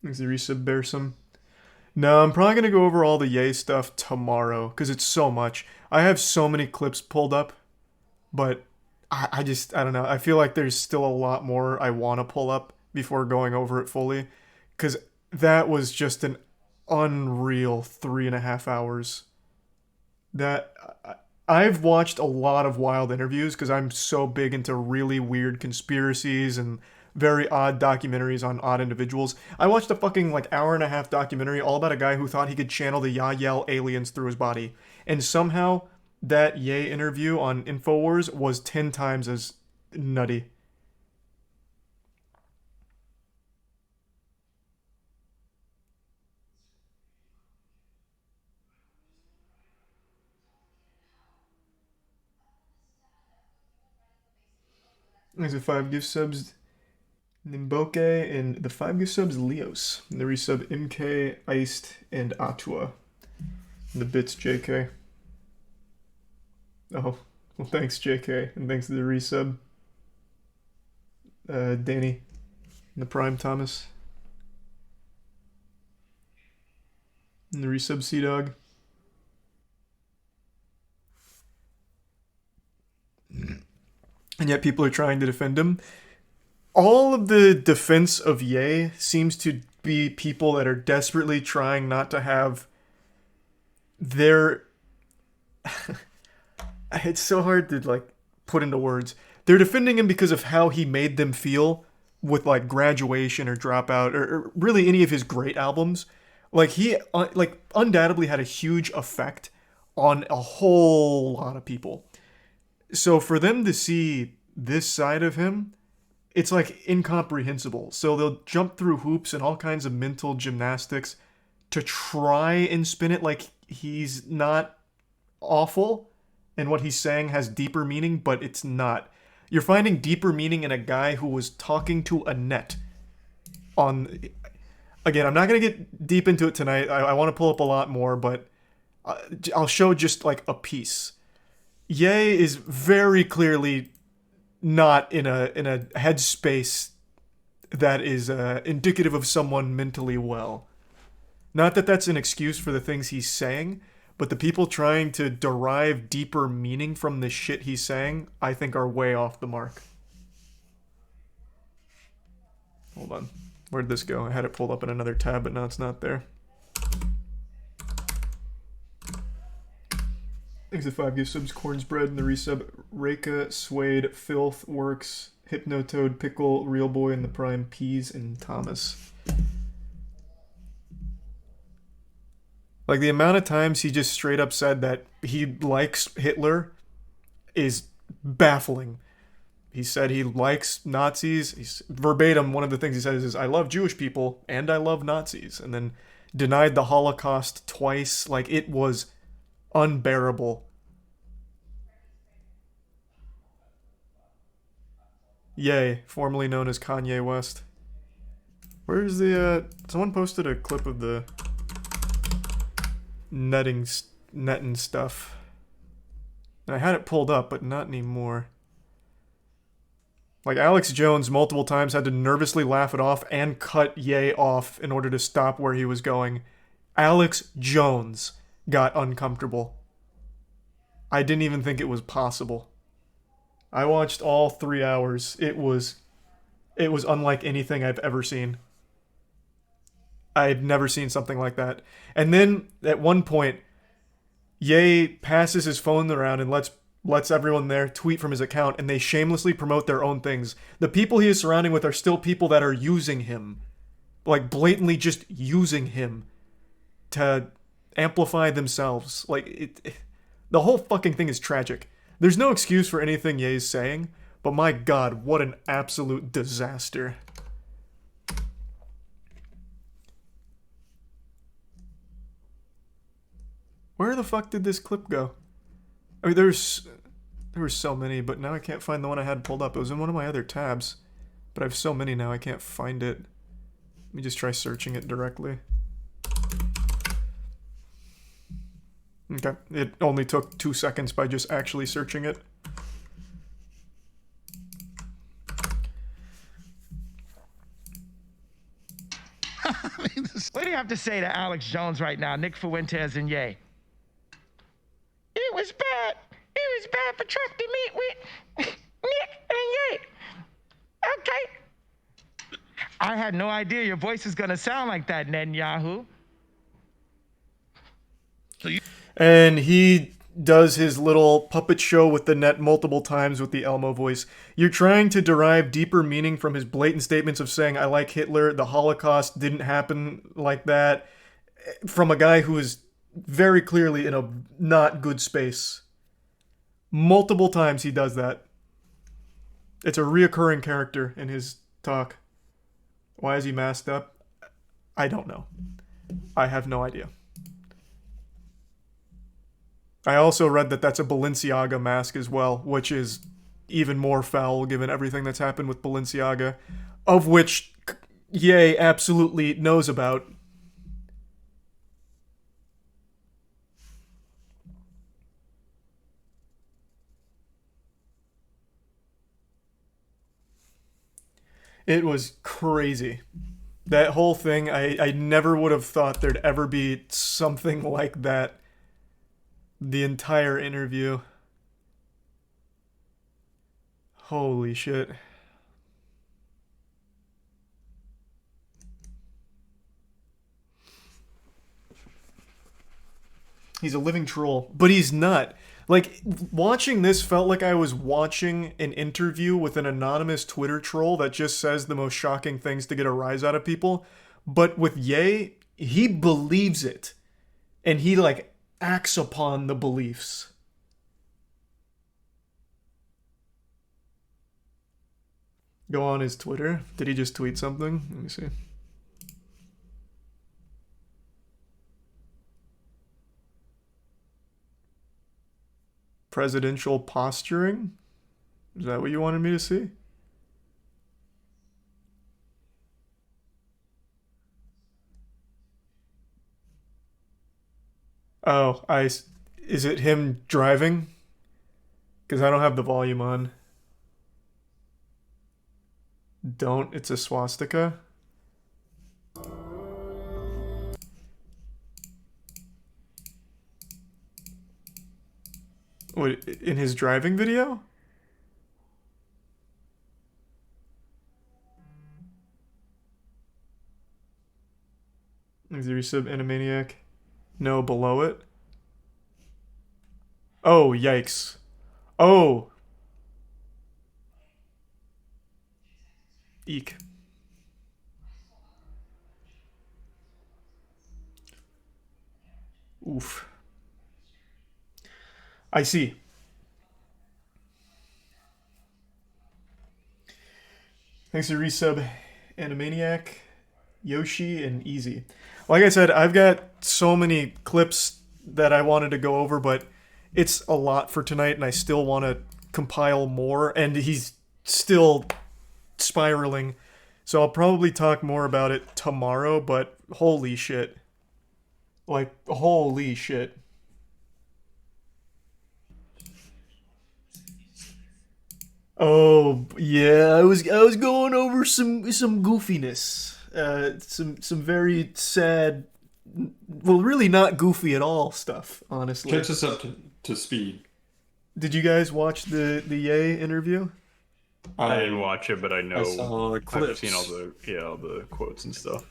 Is the resub bear some? No, I'm probably gonna go over all the Yay stuff tomorrow because it's so much. I have so many clips pulled up, but I don't know. I feel like there's still a lot more I want to pull up before going over it fully, because that was just an unreal 3.5 hours. That I've watched a lot of wild interviews because I'm so big into really weird conspiracies and very odd documentaries on odd individuals. I watched a fucking like hour-and-a-half documentary all about a guy who thought he could channel the Yahyel aliens through his body, and somehow that Ye interview on Infowars was 10 times as nutty. There's a 5 gift subs Nimboke and the 5 gift subs Leos. And the resub MK, Iced, and Atua. And the bits JK. Oh, well thanks JK, and thanks to the resub. Danny. And the Prime Thomas. And the resub Sea Dog. And yet people are trying to defend him. All of the defense of Ye seems to be people that are desperately trying not to have their it's so hard to like put into words. They're defending him because of how he made them feel with like Graduation or Dropout or really any of his great albums. Like he like undoubtedly had a huge effect on a whole lot of people. So for them to see this side of him, it's like incomprehensible. So they'll jump through hoops and all kinds of mental gymnastics to try and spin it like he's not awful and what he's saying has deeper meaning, but it's not. You're finding deeper meaning in a guy who was talking to a net on. Again, I'm not going to get deep into it tonight. I want to pull up a lot more, but I'll show just like a piece. Ye is very clearly not in a headspace that is indicative of someone mentally well. Not that that's an excuse for the things he's saying, but the people trying to derive deeper meaning from the shit he's saying, I think are way off the mark. Hold on. Where'd this go? I had it pulled up in another tab, but now it's not there. Thanks to 5 gift subs, Cornsbread, and the resub, Reka, Suede, Filth, Works, Hypnotoad, Pickle, Real Boy, and the Prime Peas, and Thomas. Like, the amount of times he just straight up said that he likes Hitler is baffling. He said he likes Nazis. He's verbatim, one of the things he says is, I love Jewish people, and I love Nazis. And then denied the Holocaust twice. Like, it was unbearable. Yay, formerly known as Kanye West. Where's the, someone posted a clip of the netting stuff. And I had it pulled up, but not anymore. Like, Alex Jones multiple times had to nervously laugh it off and cut Ye off in order to stop where he was going. Alex Jones got uncomfortable. I didn't even think it was possible. I watched all 3 hours. It was unlike anything I've ever seen. I've never seen something like that. And then at one point, Ye passes his phone around and lets everyone there tweet from his account, and they shamelessly promote their own things. The people he is surrounding with are still people that are using him. Like, blatantly just using him to amplify themselves. Like, the whole fucking thing is tragic. There's no excuse for anything Ye's saying, but my god, what an absolute disaster. Where the fuck did this clip go? I mean, there were so many, but now I can't find the one I had pulled up. It was in one of my other tabs, but I have so many now I can't find it. Let me just try searching it directly. Okay, it only took 2 seconds by just actually searching it. What do you have to say to Alex Jones right now, Nick Fuentes and Ye? It was bad. It was bad for Trump to meet with Nick and Ye. Okay. I had no idea your voice is gonna sound like that, Netanyahu. And he does his little puppet show with the net multiple times with the Elmo voice. You're trying to derive deeper meaning from his blatant statements of saying, I like Hitler, the Holocaust didn't happen like that, from a guy who is very clearly in a not good space. Multiple times he does that. It's a reoccurring character in his talk. Why is he masked up? I don't know. I have no idea. I also read that that's a Balenciaga mask as well, which is even more foul given everything that's happened with Balenciaga, of which Ye absolutely knows about. It was crazy. That whole thing, I never would have thought there'd ever be something like that. The entire interview. Holy shit. He's a living troll, but he's not. Like, watching this felt like I was watching an interview with an anonymous Twitter troll that just says the most shocking things to get a rise out of people. But with Ye, he believes it. And he, like, acts upon the beliefs. Go on his Twitter. Did he just tweet something? Let me see. Presidential posturing? Is that what you wanted me to see? Oh, is it him driving? Because I don't have the volume on. Don't. It's a swastika. What, in his driving video? Is there sub Animaniac? No, below it. Oh, yikes. Oh. Eek. Oof. I see. Thanks to resub Animaniac, Yoshi, and Easy. Like I said, I've got so many clips that I wanted to go over, but it's a lot for tonight, and I still want to compile more, and he's still spiraling. So I'll probably talk more about it tomorrow, but holy shit. Like, holy shit. Oh yeah, I was going over some goofiness, some very sad, well, really not goofy at all stuff. Honestly, Catch us up to speed. did you guys watch the Ye interview? I didn't I watch it, but I I know saw I've seen clips. all the quotes and stuff.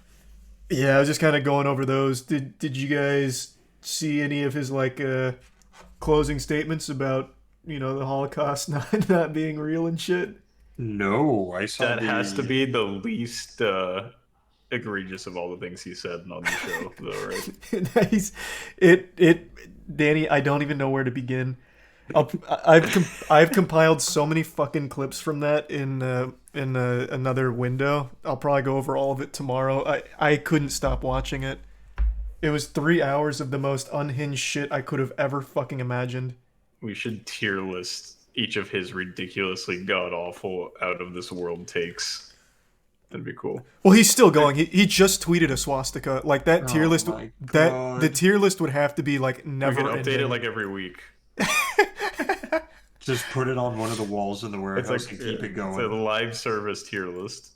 Yeah, I was just kind of going over those. Did you guys see any of his like closing statements about the Holocaust not being real and shit? No, I saw That has to the. be the least egregious of all the things he said on the show, though, right? Nice. It Danny, I don't even know where to begin. I've compiled so many fucking clips from that in another window. I'll probably go over all of it tomorrow. I couldn't stop watching it. It was 3 hours of the most unhinged shit I could have ever fucking imagined. We should tier list each of his ridiculously god awful, out of this world takes. That'd be cool. Well, he's still going. He just tweeted a swastika. Like that tier Oh list. my That the god! tier list would have to be like We never can update it ending. like every week. Just put it on one of the walls in the It's like warehouse and keep it it's a going. live service tier list.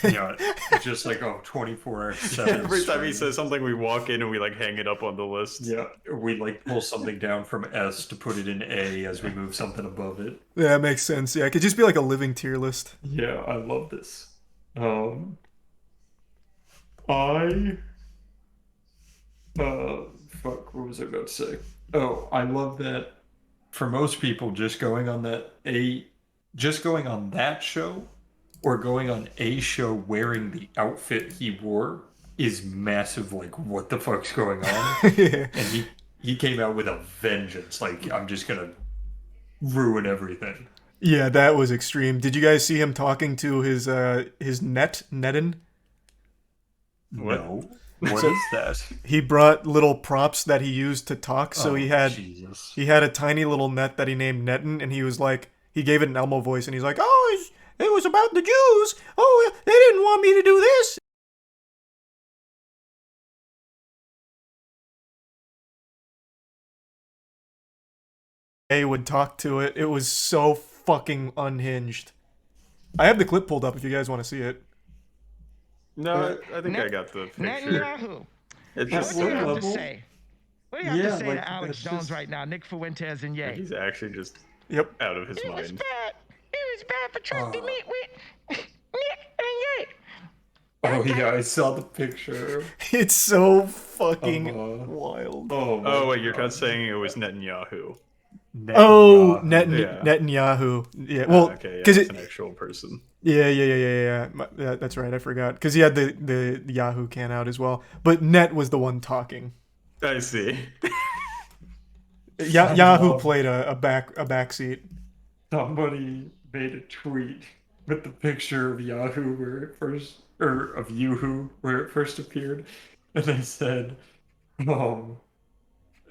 Yeah, just like a 24/7 Every time he stream. says something, we walk in and we like hang it up on the list. Yeah, we like pull something down from S to put it in A as we move something above it. Yeah, that makes sense. Yeah, it could just be like a living tier list. Yeah, I love this. I fuck, what was I about to say? Oh, I love that for most people just going on that show or going on a show wearing the outfit he wore is massive, like what the fuck's going on? Yeah. And he came out with a vengeance, like I'm just gonna ruin everything. Yeah, that was extreme. Did you guys see him talking to his Netten? What? No. What So- is that? He brought little props that he used to talk. So Oh, he had Jesus. he had a tiny little net that he named Netten, and he was like, he gave it an Elmo voice, and he's like, "Oh, it was about the Jews. Oh, they didn't want me to do this." They would talk to it. It was so fucking unhinged. I have the clip pulled up if you guys want to see it. No, I think I Net- got the picture. Netanyahu. It's At What just do you what have to level? say? What do you have Yeah, to say like, to Alex that's Jones just- right now, Nick Fuentes and Ye? he's actually just Yep. out of his It was mind. bad. It was bad for Trump to Oh. meet with Nick and Ye. Oh yeah, I saw the picture. It's so fucking Uh-huh. wild. Oh, my Oh wait, you're God. not saying it was Netanyahu. Oh, Netanyahu. Netanyahu. Yeah, well, Okay, yeah, because it's an actual person. yeah. That's right. I forgot because he had the Yahoo can out as well. But Net was the one talking. I see. Yahoo love- played a back seat. Somebody made a tweet with the picture of Yahoo where it first, or of Yoo-hoo where it first appeared, and they said,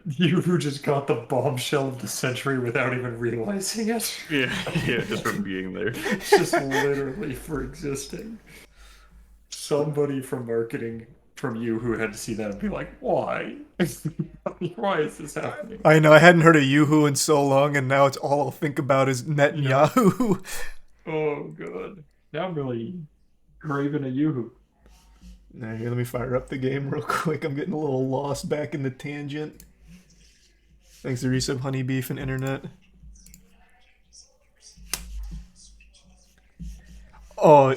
Yoo-hoo just got the bombshell of the century without even realizing it. Yeah, yeah, just from being there. It's just literally for existing. Somebody from marketing from Yoo-hoo had to see that and be like, why? Why is this happening? I know I hadn't heard of Yahoo in so long, and now it's all I'll think about is Netanyahu. Oh, God. Now I'm really craving a Yoo-hoo. Now, here, let me fire up the game real quick. I'm getting a little lost back in the tangent. Thanks to resub, Honey Beef, and Internet. Oh,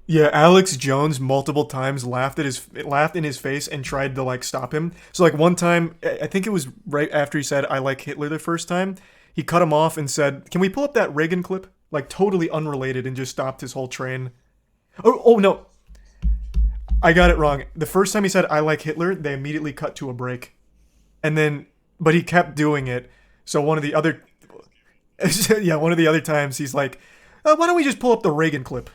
yeah. Alex Jones multiple times laughed in his face and tried to like stop him. So like one time, I think it was right after he said "I like Hitler" the first time, he cut him off and said, "Can we pull up that Reagan clip?" Like totally unrelated, and just stopped his whole train. Oh no, I got it wrong. The first time he said "I like Hitler," they immediately cut to a break, and then but he kept doing it. So one of the other, yeah, one of the other times he's like, "Why don't we just pull up the Reagan clip?"